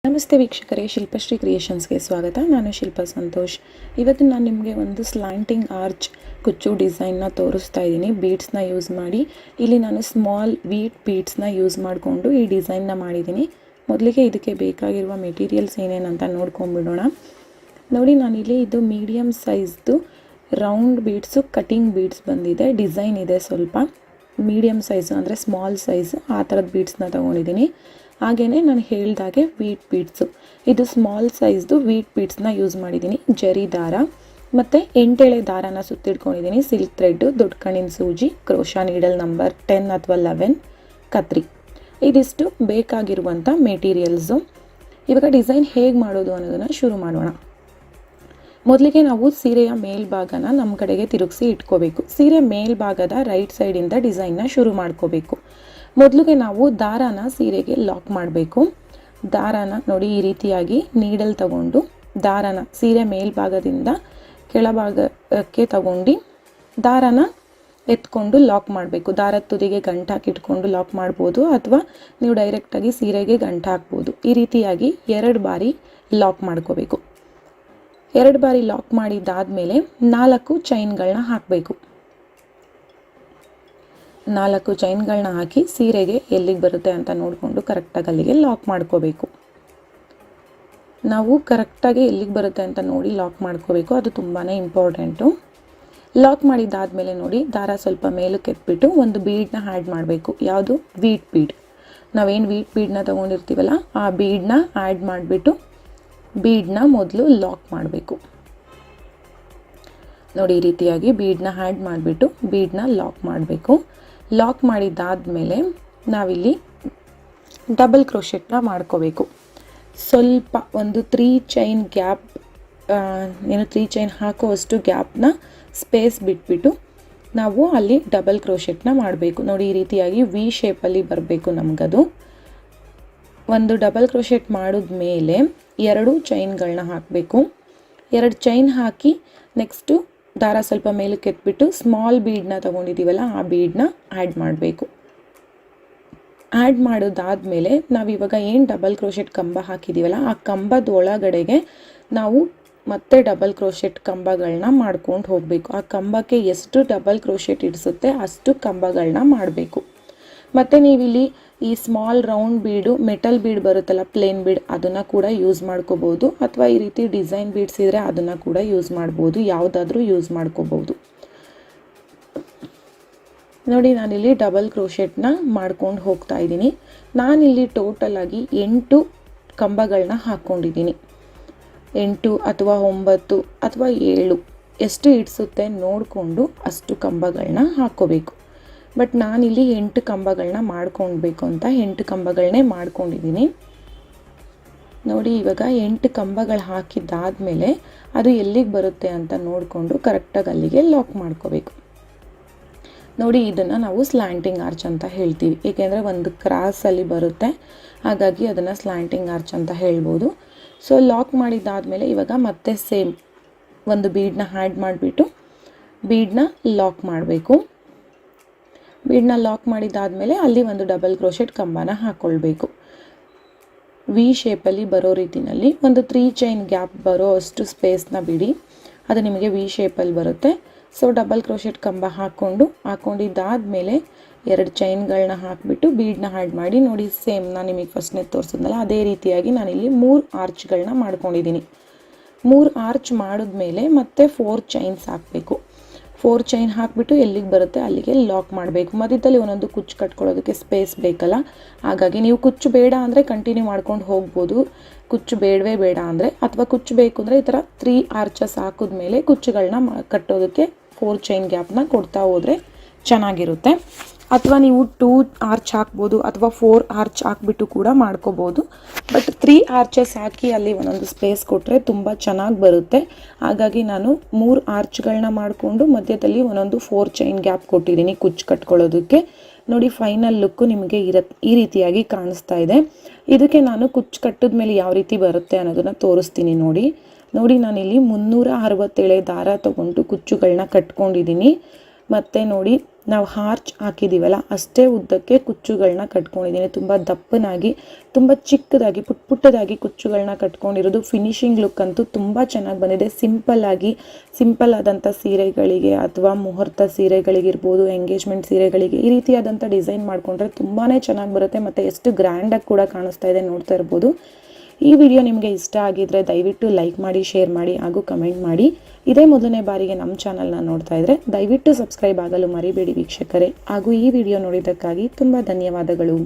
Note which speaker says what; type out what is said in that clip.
Speaker 1: ನಮಸ್ತೆ ವೀಕ್ಷಕರೇ, ಶಿಲ್ಪಶ್ರೀ ಕ್ರಿಯೇಷನ್ಸ್ಗೆ ಸ್ವಾಗತ. ನಾನು ಶಿಲ್ಪ ಸಂತೋಷ್. ಇವತ್ತು ನಾನು ನಿಮಗೆ ಒಂದು ಸ್ಲ್ಯಾಂಟಿಂಗ್ ಆರ್ಚ್ ಕುಚ್ಚು ಡಿಸೈನ್ನ ತೋರಿಸ್ತಾ ಇದ್ದೀನಿ. ಬೀಡ್ಸ್ನ ಯೂಸ್ ಮಾಡಿ ಇಲ್ಲಿ ನಾನು ಸ್ಮಾಲ್ ವೀಟ್ ಬೀಡ್ಸ್ನ ಯೂಸ್ ಮಾಡಿಕೊಂಡು ಈ ಡಿಸೈನ್ನ ಮಾಡಿದ್ದೀನಿ. ಮೊದಲಿಗೆ ಇದಕ್ಕೆ ಬೇಕಾಗಿರುವ ಮೆಟೀರಿಯಲ್ಸ್ ಏನೇನಂತ ನೋಡ್ಕೊಂಡ್ಬಿಡೋಣ. ನೋಡಿ, ನಾನಿಲ್ಲಿ ಇದು ಮೀಡಿಯಮ್ ಸೈಜ್ದು ರೌಂಡ್ ಬೀಡ್ಸು ಕಟಿಂಗ್ ಬೀಡ್ಸ್ ಬಂದಿದೆ. ಡಿಸೈನ್ ಇದೆ ಸ್ವಲ್ಪ ಮೀಡಿಯಮ್ ಸೈಜು ಅಂದರೆ ಸ್ಮಾಲ್ ಸೈಜು, ಆ ಥರದ ಬೀಡ್ಸ್ನ ತೊಗೊಂಡಿದ್ದೀನಿ. ಹಾಗೆಯೇ ನಾನು ಹೇಳಿದಾಗೆ ವೀಟ್ ಬೀಡ್ಸು, ಇದು ಸ್ಮಾಲ್ ಸೈಜ್ದು ವೀಟ್ ಬೀಡ್ಸ್ನ ಯೂಸ್ ಮಾಡಿದ್ದೀನಿ. ಜರಿ ದಾರ ಮತ್ತು 8 ಎಳೆ ದಾರನ ಸುತ್ತಿಡ್ಕೊಂಡಿದ್ದೀನಿ. ಸಿಲ್ಕ್ ಥ್ರೆಡ್ಡು, ದೊಡ್ಡ ಕಣ್ಣಿನ ಸೂಜಿ, ಕ್ರೋಶಾ ನೀಡಲ್ ನಂಬರ್ 10 ಅಥವಾ 11, ಕತ್ರಿ. ಇದಿಷ್ಟು ಬೇಕಾಗಿರುವಂಥ ಮೆಟೀರಿಯಲ್ಸು. ಇವಾಗ ಡಿಸೈನ್ ಹೇಗೆ ಮಾಡೋದು ಅನ್ನೋದನ್ನು ಶುರು ಮಾಡೋಣ. ಮೊದಲಿಗೆ ನಾವು ಸೀರೆಯ ಮೇಲ್ಭಾಗನ ನಮ್ಮ ಕಡೆಗೆ ತಿರುಗಿಸಿ ಇಟ್ಕೋಬೇಕು. ಸೀರೆ ಮೇಲ್ಭಾಗದ ರೈಟ್ ಸೈಡಿಂದ ಡಿಸೈನ್ನ ಶುರು ಮಾಡ್ಕೋಬೇಕು. ಮೊದಲಿಗೆ ನಾವು ದಾರಾನ ಸೀರೆಗೆ ಲಾಕ್ ಮಾಡಬೇಕು. ದಾರಾನ ನೋಡಿ, ಈ ರೀತಿಯಾಗಿ ನೀಡಲ್ ತಗೊಂಡು ದಾರಾನ ಸೀರೆ ಮೇಲ್ಭಾಗದಿಂದ ಕೆಳಭಾಗಕ್ಕೆ ತಗೊಂಡು ದಾರಾನ ಎತ್ಕೊಂಡು ಲಾಕ್ ಮಾಡಬೇಕು. ದಾರದ ತುದಿಗೆ ಗಂಟು ಹಾಕಿಟ್ಕೊಂಡು ಲಾಕ್ ಮಾಡ್ಬೋದು, ಅಥವಾ ನೀವು ಡೈರೆಕ್ಟಾಗಿ ಸೀರೆಗೆ ಗಂಟು ಹಾಕ್ಬೋದು. ಈ ರೀತಿಯಾಗಿ 2 ಬಾರಿ ಲಾಕ್ ಮಾಡ್ಕೋಬೇಕು. 2 ಬಾರಿ ಲಾಕ್ ಮಾಡಿದ್ದಾದಮೇಲೆ 4 ಚೈನ್ಗಳನ್ನ ಹಾಕಬೇಕು. 4 ಚೈನ್ಗಳನ್ನ ಹಾಕಿ ಸೀರೆಗೆ ಎಲ್ಲಿಗೆ ಬರುತ್ತೆ ಅಂತ ನೋಡಿಕೊಂಡು ಕರೆಕ್ಟಾಗಿ ಅಲ್ಲಿಗೆ ಲಾಕ್ ಮಾಡ್ಕೋಬೇಕು. ನಾವು ಕರೆಕ್ಟಾಗಿ ಎಲ್ಲಿಗೆ ಬರುತ್ತೆ ಅಂತ ನೋಡಿ ಲಾಕ್ ಮಾಡ್ಕೋಬೇಕು, ಅದು ತುಂಬಾ ಇಂಪಾರ್ಟೆಂಟು. ಲಾಕ್ ಮಾಡಿದ್ದಾದಮೇಲೆ ನೋಡಿ, ದಾರ ಸ್ವಲ್ಪ ಮೇಲಕ್ಕೆ ಎತ್ಬಿಟ್ಟು ಒಂದು ಬೀಡನ್ನ ಆ್ಯಡ್ ಮಾಡಬೇಕು. ಯಾವುದು? Wheat bead. ನಾವೇನು ವೀಟ್ ಬೀಡನ್ನ ತೊಗೊಂಡಿರ್ತೀವಲ್ಲ, ಆ ಬೀಡನ್ನ ಆ್ಯಡ್ ಮಾಡಿಬಿಟ್ಟು ಬೀಡನ್ನ ಮೊದಲು ಲಾಕ್ ಮಾಡಬೇಕು. ನೋಡಿ, ಈ ರೀತಿಯಾಗಿ ಬೀಡನ್ನ ಆ್ಯಡ್ ಮಾಡಿಬಿಟ್ಟು ಬೀಡನ್ನ ಲಾಕ್ ಮಾಡಬೇಕು. ಲಾಕ್ ಮಾಡಿದ್ದಾದಮೇಲೆ ನಾವಿಲ್ಲಿ ಡಬಲ್ ಕ್ರೋಶೆಟ್ನ ಮಾಡ್ಕೋಬೇಕು. ಸ್ವಲ್ಪ ಒಂದು 3 ಚೈನ್ ಗ್ಯಾಪ್, 3 ಚೈನ್ ಹಾಕೋವಷ್ಟು ಗ್ಯಾಪ್ನ ಸ್ಪೇಸ್ ಬಿಟ್ಬಿಟ್ಟು ನಾವು ಅಲ್ಲಿ ಡಬಲ್ ಕ್ರೋಶೆಟ್ನ ಮಾಡಬೇಕು. ನೋಡಿ, ಈ ರೀತಿಯಾಗಿ ವಿ ಶೇಪಲ್ಲಿ ಬರಬೇಕು ನಮಗದು. ಒಂದು ಡಬಲ್ ಕ್ರೋಶೆಟ್ ಮಾಡಿದ್ಮೇಲೆ 2 ಚೈನ್ಗಳನ್ನ ಹಾಕಬೇಕು. 2 ಚೈನ್ ಹಾಕಿ ನೆಕ್ಸ್ಟು ದಾರ ಸ್ವಲ್ಪ ಮೇಲಕ್ಕೆ ಎತ್ಬಿಟ್ಟು ಸ್ಮಾಲ್ ಬೀಡನ್ನ ತೊಗೊಂಡಿದ್ದೀವಲ್ಲ, ಆ ಬೀಡನ್ನ ಆ್ಯಡ್ ಮಾಡಬೇಕು. ಆ್ಯಡ್ ಮಾಡೋದಾದಮೇಲೆ ನಾವಿವಾಗ ಏನು ಡಬಲ್ ಕ್ರೋಶೆಟ್ ಕಂಬ ಹಾಕಿದ್ದೀವಲ್ಲ, ಆ ಕಂಬದ ಒಳಗಡೆಗೆ ನಾವು ಮತ್ತೆ ಡಬಲ್ ಕ್ರೋಶೆಟ್ ಕಂಬಗಳನ್ನ ಮಾಡ್ಕೊಂಡು ಹೋಗಬೇಕು. ಆ ಕಂಬಕ್ಕೆ ಎಷ್ಟು ಡಬಲ್ ಕ್ರೋಶೆಟ್ ಇಡಿಸುತ್ತೆ ಅಷ್ಟು ಕಂಬಗಳನ್ನ ಮಾಡಬೇಕು. ಮತ್ತು ನೀವಿಲ್ಲಿ ಈ ಸ್ಮಾಲ್ ರೌಂಡ್ ಬೀಡು, ಮೆಟಲ್ ಬೀಡ್ ಬರುತ್ತಲ್ಲ, ಪ್ಲೇನ್ ಬೀಡ್, ಅದನ್ನು ಕೂಡ ಯೂಸ್ ಮಾಡ್ಕೋಬೋದು. ಅಥವಾ ಈ ರೀತಿ ಡಿಸೈನ್ ಬೀಡ್ಸ್ ಇದ್ದರೆ ಅದನ್ನು ಕೂಡ ಯೂಸ್ ಮಾಡ್ಬೋದು. ಯಾವುದಾದ್ರೂ ಯೂಸ್ ಮಾಡ್ಕೋಬೋದು. ನೋಡಿ, ನಾನಿಲ್ಲಿ ಡಬಲ್ ಕ್ರೋಶೆಟ್ನ ಮಾಡ್ಕೊಂಡು ಹೋಗ್ತಾ ಇದ್ದೀನಿ. ನಾನಿಲ್ಲಿ ಟೋಟಲಾಗಿ 8 ಕಂಬಗಳನ್ನ ಹಾಕ್ಕೊಂಡಿದ್ದೀನಿ. 8 ಅಥವಾ 9 ಅಥವಾ 7 ಎಷ್ಟು ಇಡಿಸುತ್ತೆ ನೋಡಿಕೊಂಡು ಅಷ್ಟು ಕಂಬಗಳನ್ನ ಹಾಕ್ಕೋಬೇಕು. ಬಟ್ ನಾನಿಲ್ಲಿ 8 ಕಂಬಗಳನ್ನ ಮಾಡ್ಕೊಳ್ಬೇಕು ಅಂತ 8 ಕಂಬಗಳನ್ನೇ ಮಾಡ್ಕೊಂಡಿದ್ದೀನಿ. ನೋಡಿ, ಇವಾಗ 8 ಕಂಬಗಳು ಹಾಕಿದ್ದಾದಮೇಲೆ ಅದು ಎಲ್ಲಿಗೆ ಬರುತ್ತೆ ಅಂತ ನೋಡಿಕೊಂಡು ಕರೆಕ್ಟಾಗಿ ಅಲ್ಲಿಗೆ ಲಾಕ್ ಮಾಡ್ಕೋಬೇಕು. ನೋಡಿ, ಇದನ್ನು ನಾವು ಸ್ಲ್ಯಾಂಟಿಂಗ್ ಆರ್ಚ್ ಅಂತ ಹೇಳ್ತೀವಿ. ಏಕೆಂದರೆ ಒಂದು ಕ್ರಾಸಲ್ಲಿ ಬರುತ್ತೆ, ಹಾಗಾಗಿ ಅದನ್ನು ಸ್ಲ್ಯಾಂಟಿಂಗ್ ಆರ್ಚ್ ಅಂತ ಹೇಳ್ಬೋದು. ಸೊ ಲಾಕ್ ಮಾಡಿದ್ದಾದಮೇಲೆ ಇವಾಗ ಮತ್ತೆ ಸೇಮ್ ಒಂದು ಬೀಡನ್ನ ಆ್ಯಡ್ ಮಾಡಿಬಿಟ್ಟು ಬೀಡನ್ನ ಲಾಕ್ ಮಾಡಬೇಕು. ಬೀಡನ್ನ ಲಾಕ್ ಮಾಡಿದ್ದಾದಮೇಲೆ ಅಲ್ಲಿ ಒಂದು ಡಬಲ್ ಕ್ರೋಶೆಟ್ ಕಂಬನ ಹಾಕ್ಕೊಳ್ಬೇಕು. ವಿ ಶೇಪಲ್ಲಿ ಬರೋ ರೀತಿಯಲ್ಲಿ ಒಂದು 3 ಚೈನ್ ಗ್ಯಾಪ್ ಬರೋ ಅಷ್ಟು ಸ್ಪೇಸ್ನ ಬಿಡಿ, ಅದು ನಿಮಗೆ ವಿ ಶೇಪಲ್ಲಿ ಬರುತ್ತೆ. ಸೊ ಡಬಲ್ ಕ್ರೋಶೆಟ್ ಕಂಬ ಹಾಕ್ಕೊಂಡಿದ್ದಾದಮೇಲೆ 2 ಚೈನ್ಗಳನ್ನ ಹಾಕಿಬಿಟ್ಟು ಬೀಡನ್ನ ಆ್ಯಡ್ ಮಾಡಿ. ನೋಡಿ, ಸೇಮ್ ನಾನು ನಿಮಗೆ ಫಸ್ಟ್ನೇ ತೋರಿಸಿದ್ನಲ್ಲ, ಅದೇ ರೀತಿಯಾಗಿ ನಾನಿಲ್ಲಿ 3 ಆರ್ಚ್ಗಳನ್ನ ಮಾಡ್ಕೊಂಡಿದ್ದೀನಿ. 3 ಆರ್ಚ್ ಮಾಡಿದ್ಮೇಲೆ ಮತ್ತೆ 4 ಚೈನ್ಸ್ ಹಾಕಬೇಕು. 4 ಚೈನ್ ಹಾಕಿಬಿಟ್ಟು ಎಲ್ಲಿಗೆ ಬರುತ್ತೆ ಅಲ್ಲಿಗೆ ಲಾಕ್ ಮಾಡಬೇಕು. ಮಧ್ಯದಲ್ಲಿ ಒಂದೊಂದು ಕುಚ್ಚು ಕಟ್ಕೊಳ್ಳೋದಕ್ಕೆ ಸ್ಪೇಸ್ ಬೇಕಲ್ಲ, ಹಾಗಾಗಿ ನೀವು ಕುಚ್ಚು ಬೇಡ ಅಂದರೆ ಕಂಟಿನ್ಯೂ ಮಾಡ್ಕೊಂಡು ಹೋಗ್ಬೋದು. ಕುಚ್ಚು ಬೇಡವೇ ಬೇಡ ಅಂದರೆ, ಅಥವಾ ಕುಚ್ಚು ಬೇಕು ಅಂದರೆ ಈ ಥರ 3 ಆರ್ಚಸ್ ಹಾಕಿದ್ಮೇಲೆ ಕುಚ್ಚುಗಳನ್ನ ಕಟ್ಟೋದಕ್ಕೆ 4 ಚೈನ್ ಗ್ಯಾಪ್ನ ಕೊಡ್ತಾ ಹೋದರೆ ಚೆನ್ನಾಗಿರುತ್ತೆ. ಅಥವಾ ನೀವು 2 ಆರ್ಚ್ ಹಾಕ್ಬೋದು, ಅಥವಾ 4 ಆರ್ಚ್ ಹಾಕ್ಬಿಟ್ಟು ಕೂಡ ಮಾಡ್ಕೋಬೋದು. ಬಟ್ 3 ಆರ್ಚಸ್ ಹಾಕಿ ಅಲ್ಲಿ ಒಂದೊಂದು ಸ್ಪೇಸ್ ಕೊಟ್ಟರೆ ತುಂಬ ಚೆನ್ನಾಗಿ ಬರುತ್ತೆ. ಹಾಗಾಗಿ ನಾನು 3 ಆರ್ಚ್ಗಳನ್ನ ಮಾಡಿಕೊಂಡು ಮಧ್ಯದಲ್ಲಿ ಒಂದೊಂದು 4 ಚೈನ್ ಗ್ಯಾಪ್ ಕೊಟ್ಟಿದ್ದೀನಿ ಕುಚ್ಚು ಕಟ್ಕೊಳ್ಳೋದಕ್ಕೆ. ನೋಡಿ, ಫೈನಲ್ ಲುಕ್ಕು ನಿಮಗೆ ಈ ರೀತಿಯಾಗಿ ಕಾಣಿಸ್ತಾ ಇದೆ. ಇದಕ್ಕೆ ನಾನು ಕುಚ್ಚು ಕಟ್ಟಿದ ಮೇಲೆ ಯಾವ ರೀತಿ ಬರುತ್ತೆ ಅನ್ನೋದನ್ನು ತೋರಿಸ್ತೀನಿ. ನೋಡಿ, ನಾನಿಲ್ಲಿ 367 ದಾರ ತೊಗೊಂಡು ಕುಚ್ಚುಗಳನ್ನ ಕಟ್ಕೊಂಡಿದ್ದೀನಿ. ಮತ್ತು ನೋಡಿ, ನಾವು ಹಾರ್ಚ್ ಹಾಕಿದ್ದೀವಲ್ಲ ಅಷ್ಟೇ ಉದ್ದಕ್ಕೆ ಕುಚ್ಚುಗಳನ್ನ ಕಟ್ಕೊಂಡಿದ್ದೀನಿ. ತುಂಬ ದಪ್ಪನಾಗಿ, ತುಂಬ ಚಿಕ್ಕದಾಗಿ, ಪುಟ್ಟದಾಗಿ ಕುಚ್ಚುಗಳನ್ನ ಕಟ್ಕೊಂಡಿರೋದು. ಫಿನಿಶಿಂಗ್ ಲುಕ್ ಅಂತೂ ತುಂಬ ಚೆನ್ನಾಗಿ ಬಂದಿದೆ. ಸಿಂಪಲ್ ಆದಂಥ ಸೀರೆಗಳಿಗೆ ಅಥವಾ ಮುಹೂರ್ತ ಸೀರೆಗಳಿಗಿರ್ಬೋದು, ಎಂಗೇಜ್ಮೆಂಟ್ ಸೀರೆಗಳಿಗೆ ಈ ರೀತಿಯಾದಂಥ ಡಿಸೈನ್ ಮಾಡಿಕೊಂಡ್ರೆ ತುಂಬಾ ಚೆನ್ನಾಗಿ ಬರುತ್ತೆ ಮತ್ತು ಎಷ್ಟು ಗ್ರ್ಯಾಂಡಾಗಿ ಕೂಡ ಕಾಣಿಸ್ತಾ ಇದೆ, ನೋಡ್ತಾ ಇರ್ಬೋದು. ಈ ವಿಡಿಯೋ ನಿಮಗೆ ಇಷ್ಟ ಆಗಿದ್ರೆ ದಯವಿಟ್ಟು ಲೈಕ್ ಮಾಡಿ, ಶೇರ್ ಮಾಡಿ ಹಾಗೂ ಕಮೆಂಟ್ ಮಾಡಿ. ಇದೇ ಮೊದಲನೇ ಬಾರಿಗೆ ನಮ್ಮ ಚಾನಲ್ನ ನೋಡ್ತಾ ಇದ್ದರೆ ದಯವಿಟ್ಟು ಸಬ್ಸ್ಕ್ರೈಬ್ ಆಗಲು ಮರಿಬೇಡಿ ವೀಕ್ಷಕರೇ. ಹಾಗೂ ಈ ವಿಡಿಯೋ ನೋಡಿದ್ದಕ್ಕಾಗಿ ತುಂಬ ಧನ್ಯವಾದಗಳು.